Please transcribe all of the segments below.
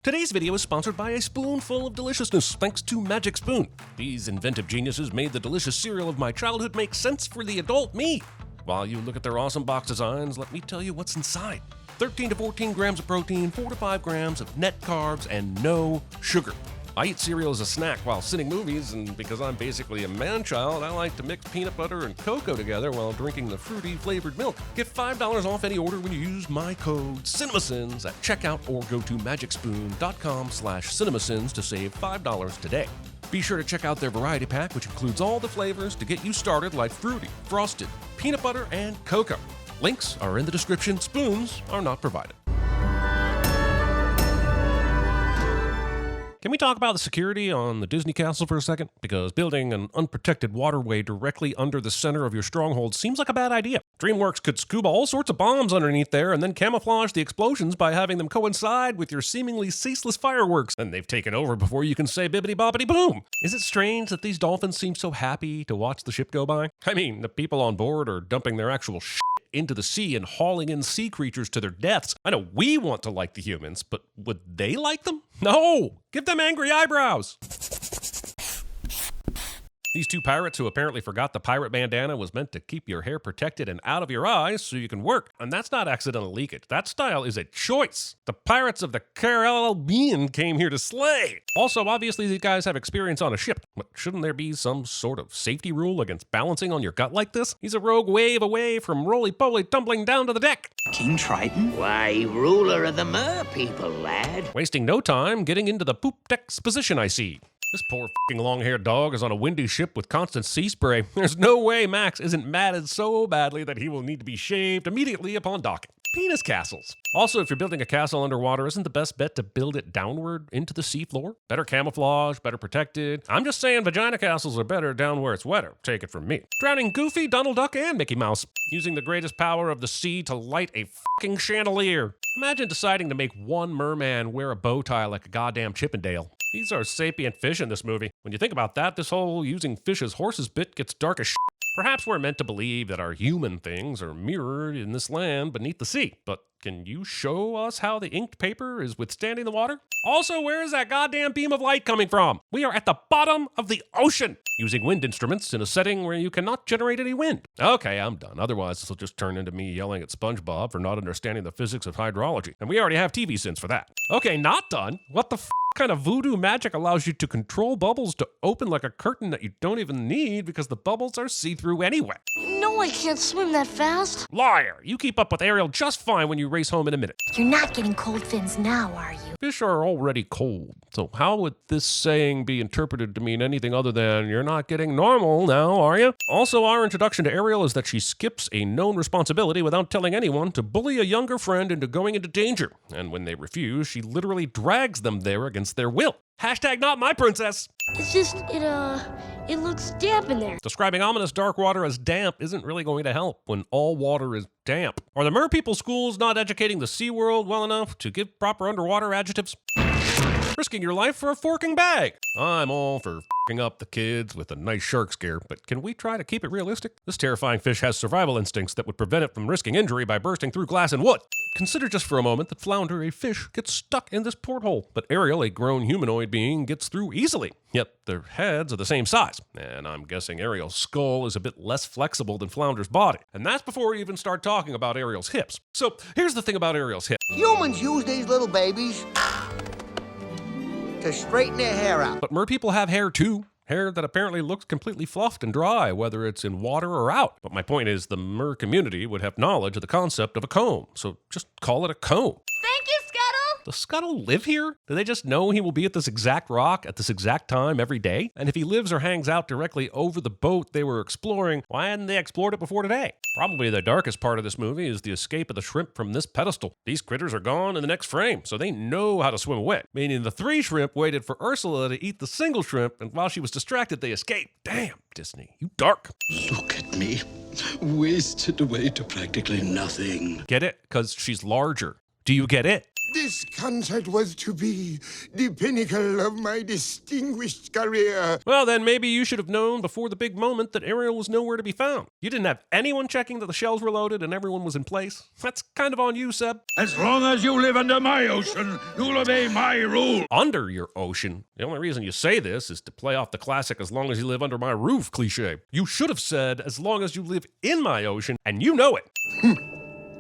Today's video is sponsored by a spoonful of deliciousness, thanks to Magic Spoon. These inventive geniuses made the delicious cereal of my childhood make sense for the adult me. While you look at their awesome box designs, let me tell you what's inside. 13 to 14 grams of protein, 4 to 5 grams of net carbs, and no sugar. I eat cereal as a snack while sitting movies, and because I'm basically a man-child, I like to mix peanut butter and cocoa together while drinking the fruity flavored milk. Get $5 off any order when you use my code CinemaSins at checkout or go to magicspoon.com/CinemaSins to save $5 today. Be sure to check out their variety pack, which includes all the flavors to get you started like fruity, frosted, peanut butter, and cocoa. Links are in the description. Spoons are not provided. Can we talk about the security on the Disney castle for a second? Because building an unprotected waterway directly under the center of your stronghold seems like a bad idea. DreamWorks could scuba all sorts of bombs underneath there and then camouflage the explosions by having them coincide with your seemingly ceaseless fireworks. And they've taken over before you can say bibbity boppity boom. Is it strange that these dolphins seem so happy to watch the ship go by? I mean, the people on board are dumping their actual shit into the sea and hauling in sea creatures to their deaths. I know we want to like the humans, but would they like them? No! Give them angry eyebrows! These two pirates who apparently forgot the pirate bandana was meant to keep your hair protected and out of your eyes so you can work. And that's not accidental leakage. That style is a choice. The pirates of the Caribbean came here to slay. Also, obviously, these guys have experience on a ship. But shouldn't there be some sort of safety rule against balancing on your gut like this? He's a rogue wave away from roly-poly tumbling down to the deck. King Triton? Why, ruler of the mer people, lad. Wasting no time getting into the poop deck's position, I see. This poor f***ing long-haired dog is on a windy ship with constant sea spray. There's no way Max isn't matted so badly that he will need to be shaved immediately upon docking. Penis castles. Also, if you're building a castle underwater, isn't the best bet to build it downward into the seafloor? Better camouflage, better protected. I'm just saying vagina castles are better down where it's wetter. Take it from me. Drowning Goofy, Donald Duck, and Mickey Mouse. Using the greatest power of the sea to light a f***ing chandelier. Imagine deciding to make one merman wear a bow tie like a goddamn Chippendale. These are sapient fish in this movie. When you think about that, this whole using fish as horses bit gets dark as shit. Perhaps we're meant to believe that our human things are mirrored in this land beneath the sea. But can you show us how the inked paper is withstanding the water? Also, where is that goddamn beam of light coming from? We are at the bottom of the ocean, using wind instruments in a setting where you cannot generate any wind. Okay, I'm done. Otherwise, this will just turn into me yelling at SpongeBob for not understanding the physics of hydrology. And we already have CinemaSins for that. Okay, not done. What the f*** kind of voodoo magic allows you to control bubbles to open like a curtain that you don't even need because the bubbles are see-through anyway? No, I can't swim that fast. Liar! You keep up with Ariel just fine when you race home in a minute. You're not getting cold fins now, are you? Fish are already cold, so how would this saying be interpreted to mean anything other than you're not getting normal now, are you? Also, our introduction to Ariel is that she skips a known responsibility without telling anyone to bully a younger friend into going into danger. And when they refuse, she literally drags them there against their will. Hashtag not my princess. It's just, it looks damp in there. Describing ominous dark water as damp isn't really going to help when all water is damp. Are the mer people schools not educating the Sea World well enough to give proper underwater adjectives? Risking your life for a forking bag. I'm all for f***ing up the kids with a nice shark scare, but can we try to keep it realistic? This terrifying fish has survival instincts that would prevent it from risking injury by bursting through glass and wood. Consider just for a moment that Flounder, a fish, gets stuck in this porthole, but Ariel, a grown humanoid being, gets through easily. Yet their heads are the same size, and I'm guessing Ariel's skull is a bit less flexible than Flounder's body. And that's before we even start talking about Ariel's hips. So here's the thing about Ariel's hips. Humans use these little babies to straighten their hair out. But mer people have hair too. Hair that apparently looks completely fluffed and dry, whether it's in water or out. But my point is, the mer community would have knowledge of the concept of a comb, so just call it a comb. Thank you, Scuttle. Does Scuttle live here? Do they just know he will be at this exact rock at this exact time every day? And if he lives or hangs out directly over the boat they were exploring, why hadn't they explored it before today? Probably the darkest part of this movie is the escape of the shrimp from this pedestal. These critters are gone in the next frame, so they know how to swim away. Meaning the 3 shrimp waited for Ursula to eat the single shrimp, and while she was distracted, they escaped. Damn, Disney, you dark. Look at me, wasted away to practically nothing. Get it? Because she's larger. Do you get it? This concert was to be the pinnacle of my distinguished career. Well, then maybe you should have known before the big moment that Ariel was nowhere to be found. You didn't have anyone checking that the shells were loaded and everyone was in place. That's kind of on you, Seb. As long as you live under my ocean, you'll obey my rule. Under your ocean? The only reason you say this is to play off the classic "as long as you live under my roof" cliche. You should have said "as long as you live in my ocean," and you know it.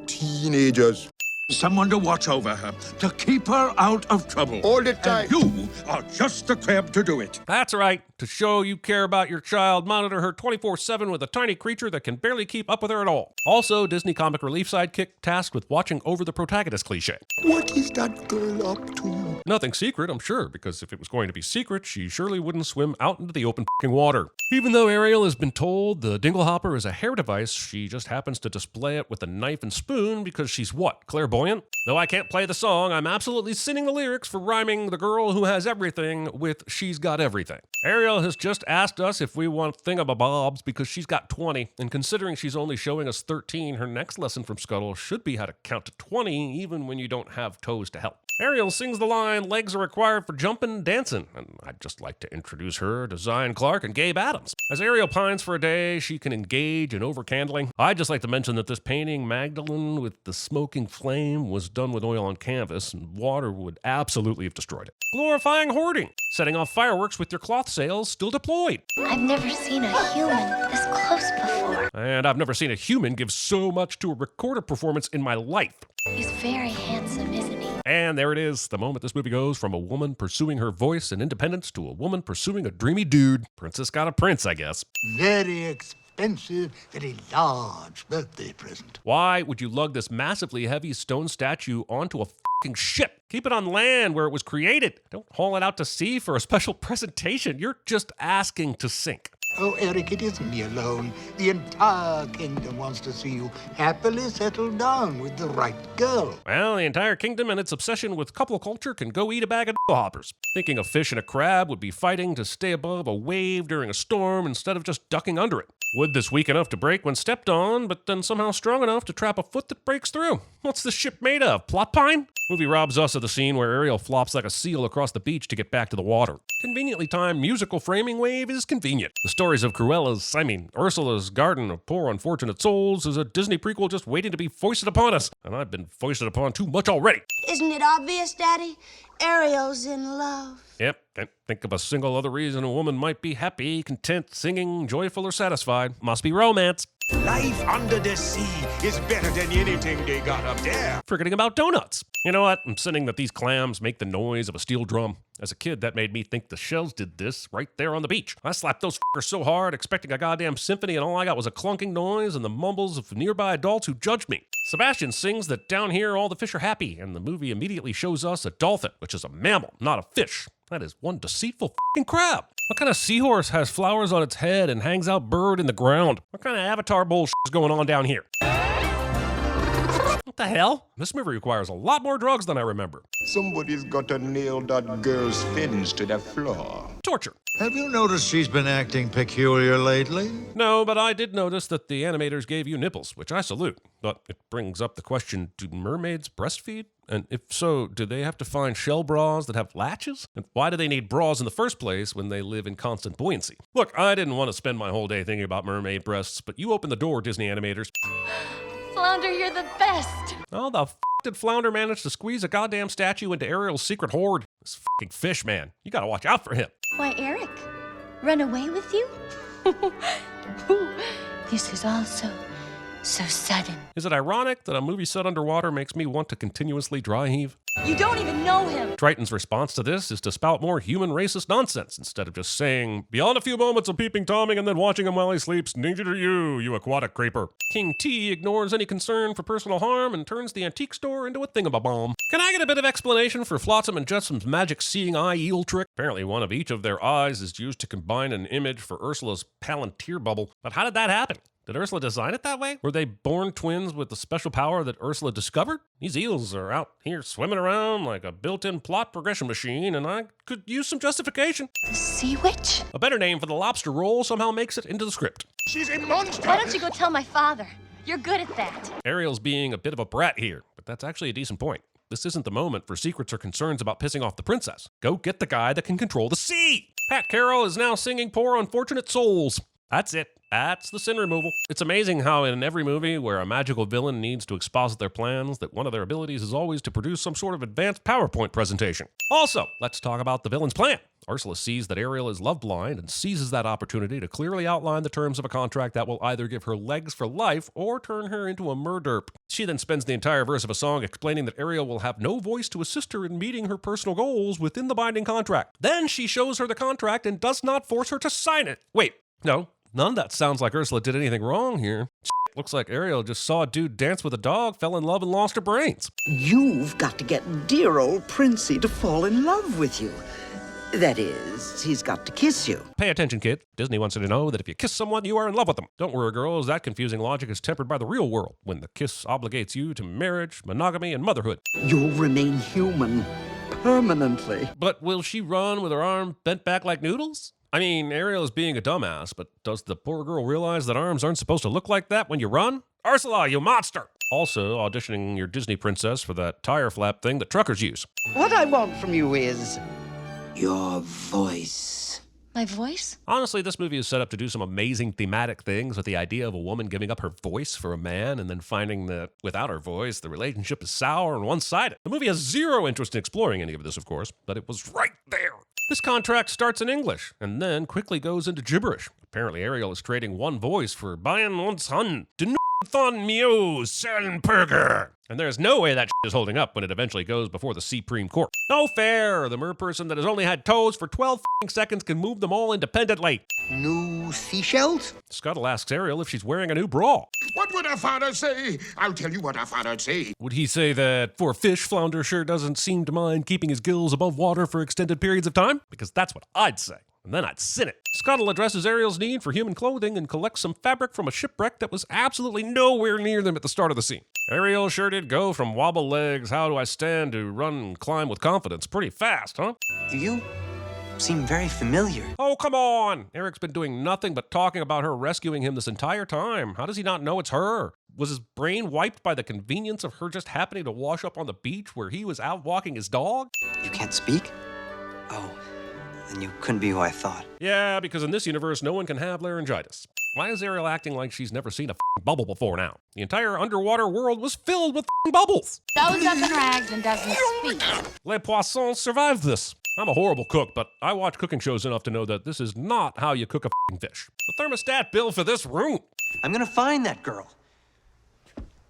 Teenagers. Someone to watch over her, to keep her out of trouble. All the time. And you are just the crab to do it. That's right. To show you care about your child, monitor her 24/7 with a tiny creature that can barely keep up with her at all. Also, Disney comic relief sidekick tasked with watching over the protagonist cliche. What is that girl up to? Nothing secret, I'm sure, because if it was going to be secret, she surely wouldn't swim out into the open f***ing water. Even though Ariel has been told the dinglehopper is a hair device, she just happens to display it with a knife and spoon because she's what, clairvoyant? Though I can't play the song, I'm absolutely sinning the lyrics for rhyming the girl who has everything with she's got everything. Ariel has just asked us if we want thingamabobs because she's got 20, and considering she's only showing us 13, her next lesson from Scuttle should be how to count to 20 even when you don't have toes to help. Ariel sings the line, "Legs are required for jumping and dancing," and I'd just like to introduce her to Zion Clark and Gabe Adams. As Ariel pines for a day she can engage in overcandling, I'd just like to mention that this painting, Magdalene with the smoking flame, was done with oil on canvas, and water would absolutely have destroyed it. Glorifying hoarding, setting off fireworks with your cloth sails still deployed. I've never seen a human this close before. And I've never seen a human give so much to a recorded performance in my life. He's very handsome, isn't he? And there it is, the moment this movie goes from a woman pursuing her voice and independence to a woman pursuing a dreamy dude. Princess got a prince, I guess. Very expensive, very large birthday present. Why would you lug this massively heavy stone statue onto a fucking ship? Keep it on land where it was created. Don't haul it out to sea for a special presentation. You're just asking to sink. Oh, Eric, it isn't me alone. The entire kingdom wants to see you happily settle down with the right girl. Well, the entire kingdom and its obsession with couple culture can go eat a bag of hoppers. Thinking a fish and a crab would be fighting to stay above a wave during a storm instead of just ducking under it. Wood that's weak enough to break when stepped on, but then somehow strong enough to trap a foot that breaks through. What's the ship made of? Plot pine? Movie robs us of the scene where Ariel flops like a seal across the beach to get back to the water. Conveniently timed musical framing wave is convenient. The stories of Ursula's Garden of Poor Unfortunate Souls is a Disney prequel just waiting to be foisted upon us. And I've been foisted upon too much already. Isn't it obvious, Daddy? Ariel's in love. Yep, can't think of a single other reason a woman might be happy, content, singing, joyful, or satisfied. Must be romance. Life under the sea is better than anything they got up there. Forgetting about donuts. You know what? I'm sinning that these clams make the noise of a steel drum. As a kid, that made me think the shells did this right there on the beach. I slapped those f***ers so hard, expecting a goddamn symphony, and all I got was a clunking noise and the mumbles of nearby adults who judged me. Sebastian sings that down here all the fish are happy, and the movie immediately shows us a dolphin, which is a mammal, not a fish. That is one deceitful f***ing crab. What kind of seahorse has flowers on its head and hangs out bird in the ground? What kind of Avatar bullshit is going on down here? What the hell? This movie requires a lot more drugs than I remember. Somebody's got to nail that girl's fins to the floor. Torture. Have you noticed she's been acting peculiar lately? No, but I did notice that the animators gave you nipples, which I salute. But it brings up the question, do mermaids breastfeed? And if so, do they have to find shell bras that have latches? And why do they need bras in the first place when they live in constant buoyancy? Look, I didn't want to spend my whole day thinking about mermaid breasts, but you opened the door, Disney animators. Flounder, you're the best. How the f*** did Flounder manage to squeeze a goddamn statue into Ariel's secret hoard? This f***ing fish, man. You gotta watch out for him. Why, Eric, run away with you? This is all so sudden. Is it ironic that a movie set underwater makes me want to continuously dry heave? You don't even know him. Triton's response to this is to spout more human racist nonsense instead of just saying, beyond a few moments of peeping Tomming and then watching him while he sleeps, danger to you, you aquatic creeper. King T ignores any concern for personal harm and turns the antique store into a thingamabomb. Can I get a bit of explanation for Flotsam and Jetsam's magic seeing eye eel trick? Apparently one of each of their eyes is used to combine an image for Ursula's Palantir bubble. But how did that happen? Did Ursula design it that way? Were they born twins with the special power that Ursula discovered? These eels are out here swimming around like a built-in plot progression machine, and I could use some justification. The sea witch? A better name for the lobster roll somehow makes it into the script. She's a monster. Why don't you go tell my father? You're good at that. Ariel's being a bit of a brat here, but that's actually a decent point. This isn't the moment for secrets or concerns about pissing off the princess. Go get the guy that can control the sea. Pat Carroll is now singing Poor Unfortunate Souls. That's it. That's the sin removal. It's amazing how in every movie where a magical villain needs to exposit their plans, that one of their abilities is always to produce some sort of advanced PowerPoint presentation. Also, let's talk about the villain's plan. Ursula sees that Ariel is love blind and seizes that opportunity to clearly outline the terms of a contract that will either give her legs for life or turn her into a murderp. She then spends the entire verse of a song explaining that Ariel will have no voice to assist her in meeting her personal goals within the binding contract. Then she shows her the contract and does not force her to sign it. Wait, no. None of that sounds like Ursula did anything wrong here. Looks like Ariel just saw a dude dance with a dog, fell in love, and lost her brains. You've got to get dear old Princey to fall in love with you. That is, he's got to kiss you. Pay attention, kid. Disney wants you to know that if you kiss someone, you are in love with them. Don't worry, girls. That confusing logic is tempered by the real world, when the kiss obligates you to marriage, monogamy, and motherhood. You'll remain human permanently. But will she run with her arm bent back like noodles? I mean, Ariel is being a dumbass, but does the poor girl realize that arms aren't supposed to look like that when you run? Ursula, you monster! Also, auditioning your Disney princess for that tire flap thing that truckers use. What I want from you is Your voice. My voice? Honestly, this movie is set up to do some amazing thematic things with the idea of a woman giving up her voice for a man and then finding that without her voice, the relationship is sour and one-sided. The movie has zero interest in exploring any of this, of course, but it was right there. This contract starts in English and then quickly goes into gibberish. Apparently, Ariel is trading one voice for Bayan On's Hun, Thon Mio Selnperger. And there's no way that shit is holding up when it eventually goes before the Supreme Court. No fair! The merperson that has only had toes for 12 seconds can move them all independently. New seashells? Scuttle asks Ariel if she's wearing a new bra. What would our father say? I'll tell you what our father'd say. Would he say that for a fish, Flounder sure doesn't seem to mind keeping his gills above water for extended periods of time? Because that's what I'd say. And then I'd sin it. Scuttle addresses Ariel's need for human clothing and collects some fabric from a shipwreck that was absolutely nowhere near them at the start of the scene. Ariel sure did go from wobble legs, how do I stand, to run and climb with confidence pretty fast, huh? You seem very familiar. Oh, come on! Eric's been doing nothing but talking about her rescuing him this entire time. How does he not know it's her? Was his brain wiped by the convenience of her just happening to wash up on the beach where he was out walking his dog? You can't speak? Oh, then you couldn't be who I thought. Yeah, because in this universe, no one can have laryngitis. Why is Ariel acting like she's never seen a bubble before now? The entire underwater world was filled with bubbles. Goes up in rags and doesn't speak. Les Poissons survived this. I'm a horrible cook, but I watch cooking shows enough to know that this is not how you cook a fish. The thermostat bill for this room. I'm gonna find that girl.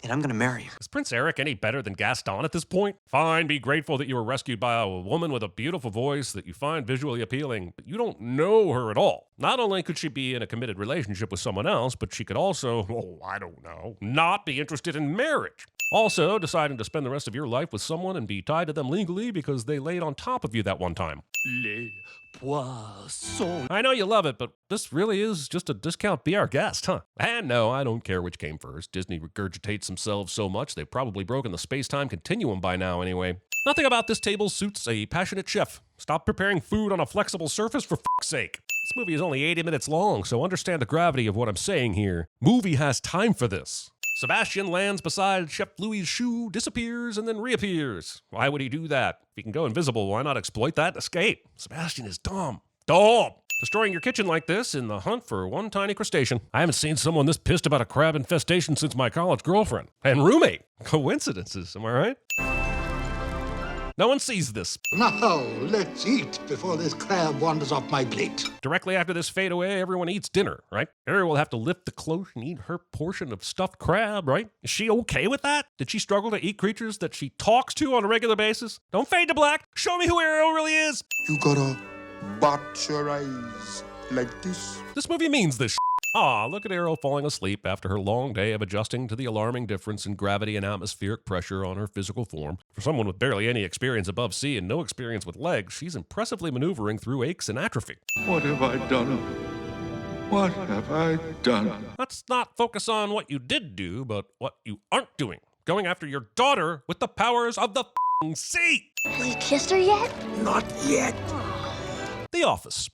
And I'm gonna marry her. Is Prince Eric any better than Gaston at this point? Fine, be grateful that you were rescued by a woman with a beautiful voice that you find visually appealing, but you don't know her at all. Not only could she be in a committed relationship with someone else, but she could also, not be interested in marriage. Also, deciding to spend the rest of your life with someone and be tied to them legally because they laid on top of you that one time. Les Poissons. I know you love it, but this really is just a discount Be Our Guest, huh? And no, I don't care which came first. Disney regurgitates themselves so much they've probably broken the space-time continuum by now anyway. Nothing about this table suits a passionate chef. Stop preparing food on a flexible surface for f***'s sake. This movie is only 80 minutes long, so understand the gravity of what I'm saying here. Movie has time for this. Sebastian lands beside Chef Louis' shoe, disappears, and then reappears. Why would he do that? If he can go invisible, why not exploit that and escape? Sebastian is dumb. Dumb! Destroying your kitchen like this in the hunt for one tiny crustacean. I haven't seen someone this pissed about a crab infestation since my college girlfriend. And roommate. Coincidences, am I right? No one sees this. Now, let's eat before this crab wanders off my plate. Directly after this fade away, everyone eats dinner, right? Ariel will have to lift the cloche and eat her portion of stuffed crab, right? Is she okay with that? Did she struggle to eat creatures that she talks to on a regular basis? Don't fade to black. Show me who Ariel really is. You gotta bat your eyes like this. This movie means this. Aw, look at Ariel falling asleep after her long day of adjusting to the alarming difference in gravity and atmospheric pressure on her physical form. For someone with barely any experience above sea and no experience with legs, she's impressively maneuvering through aches and atrophy. What have I done? What have I done? Let's not focus on what you did do, but what you aren't doing. Going after your daughter with the powers of the sea. Has he kissed her yet? Not yet. The Office.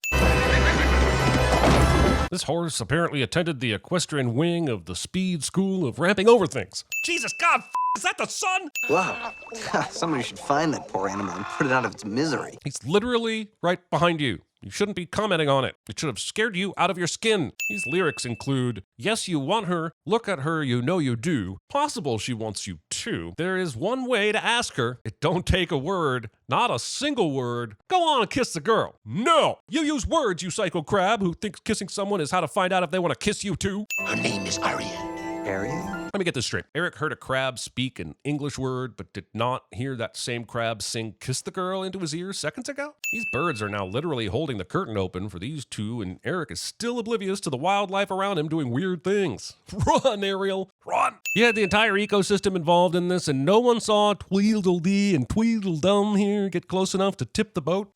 This horse apparently attended the equestrian wing of the speed school of ramping over things. Jesus, God, is that the sun? Wow. Somebody should find that poor animal and put it out of its misery. He's literally right behind you. You shouldn't be commenting on it. It should have scared you out of your skin. These lyrics include, yes, you want her, look at her, you know you do. Possible she wants you too. There is one way to ask her. It don't take a word, not a single word. Go on and kiss the girl. No! You use words, you psycho crab who thinks kissing someone is how to find out if they want to kiss you too. Her name is Ariel. Ariel? Let me get this straight. Eric heard a crab speak an English word, but did not hear that same crab sing Kiss the Girl into his ears seconds ago? These birds are now literally holding the curtain open for these two, and Eric is still oblivious to the wildlife around him doing weird things. Run, Ariel, run! You had the entire ecosystem involved in this, and no one saw Tweedledee and Tweedledum here get close enough to tip the boat.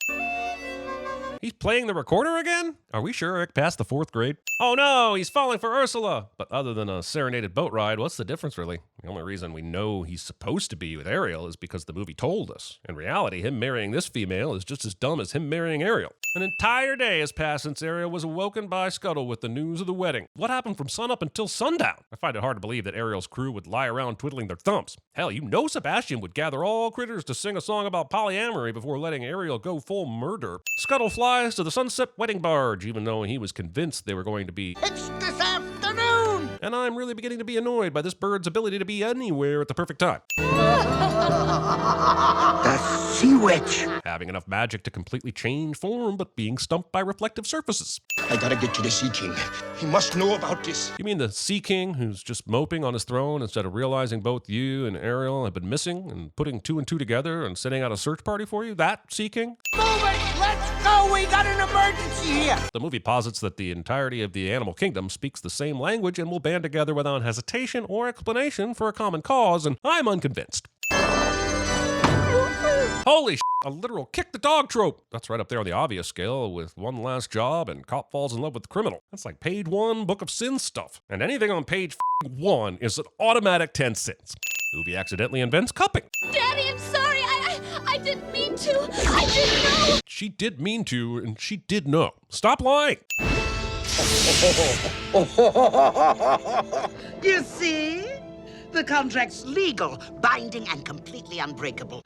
He's playing the recorder again? Are we sure Eric passed the 4th grade? Oh no, he's falling for Ursula! But other than a serenaded boat ride, what's the difference really? The only reason we know he's supposed to be with Ariel is because the movie told us. In reality, him marrying this female is just as dumb as him marrying Ariel. An entire day has passed since Ariel was awoken by Scuttle with the news of the wedding. What happened from sunup until sundown? I find it hard to believe that Ariel's crew would lie around twiddling their thumbs. Hell, you know Sebastian would gather all critters to sing a song about polyamory before letting Ariel go full murder. Scuttle flies to the sunset wedding barge, even though he was convinced they were going to be. It's this afternoon! And I'm really beginning to be annoyed by this bird's ability to be anywhere at the perfect time. The sea witch! Having enough magic to completely change form, but being stumped by reflective surfaces. I gotta get to the Sea King. He must know about this. You mean the Sea King who's just moping on his throne instead of realizing both you and Ariel have been missing and putting 2 and 2 together and sending out a search party for you? That Sea King? Move it! Let's go! We got an emergency here! The movie posits that the entirety of the animal kingdom speaks the same language and will band together without hesitation or explanation for a common cause, and I'm unconvinced. Holy shit, a literal kick the dog trope. That's right up there on the obvious scale with one last job and cop falls in love with the criminal. That's like page 1, Book of Sin stuff. And anything on page 1 is an automatic 10 cents. Movie accidentally invents cupping. Daddy, I'm sorry. I didn't mean to. I didn't know. She did mean to, and she did know. Stop lying. You see? The contract's legal, binding, and completely unbreakable.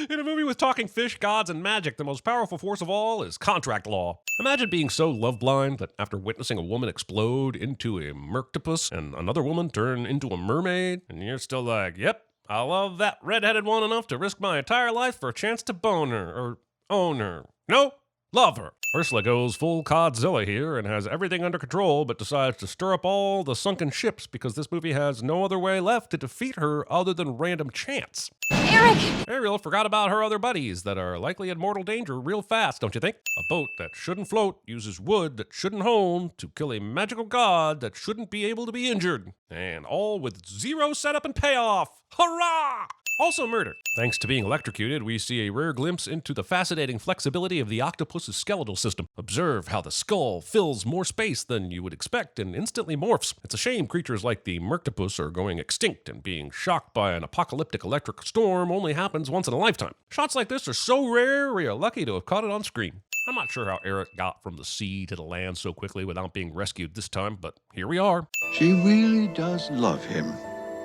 In a movie with talking fish, gods, and magic, the most powerful force of all is contract law. Imagine being so love-blind that after witnessing a woman explode into a merctopus and another woman turn into a mermaid, and you're still like, yep, I love that redheaded one enough to risk my entire life for a chance to bone her, or own her. No, love her. Ursula goes full Codzilla here and has everything under control, but decides to stir up all the sunken ships because this movie has no other way left to defeat her other than random chance. Eric! Ariel forgot about her other buddies that are likely in mortal danger real fast, don't you think? A boat that shouldn't float uses wood that shouldn't hone to kill a magical god that shouldn't be able to be injured. And all with 0 setup and payoff. Hurrah! Also murder. Thanks to being electrocuted, we see a rare glimpse into the fascinating flexibility of the octopus's skeletal system. Observe how the skull fills more space than you would expect and instantly morphs. It's a shame creatures like the merctopus are going extinct, and being shocked by an apocalyptic electric storm only happens once in a lifetime. Shots like this are so rare, we are lucky to have caught it on screen. I'm not sure how Eric got from the sea to the land so quickly without being rescued this time, but here we are. She really does love him,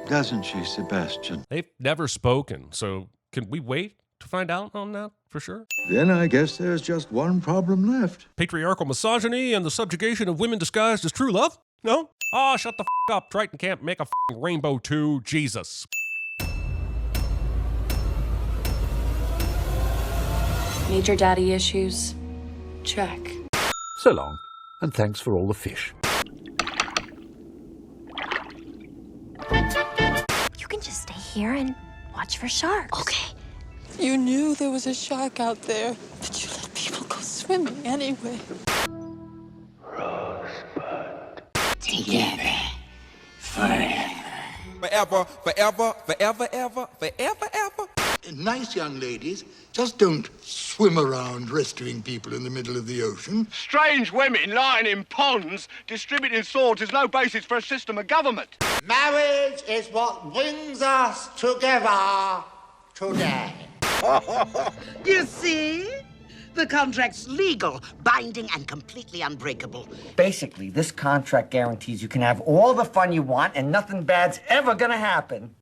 doesn't she, Sebastian? They've never spoken, so can we wait to find out on that for sure? Then I guess there's just one problem left. Patriarchal misogyny and the subjugation of women disguised as true love? No? Ah, shut the f*** up. Triton can't make a f***ing rainbow too. Jesus. Major daddy issues? Check. So long, and thanks for all the fish. You can just stay here and watch for sharks. Okay. You knew there was a shark out there, but you let people go swimming anyway. Rosebud. Together. Forever. Forever, forever, forever, ever, forever, ever. Nice young ladies just don't swim around rescuing people in the middle of the ocean. Strange women lying in ponds, distributing swords is no basis for a system of government. Marriage is what brings us together today. You see? The contract's legal, binding, and completely unbreakable. Basically, this contract guarantees you can have all the fun you want and nothing bad's ever gonna happen.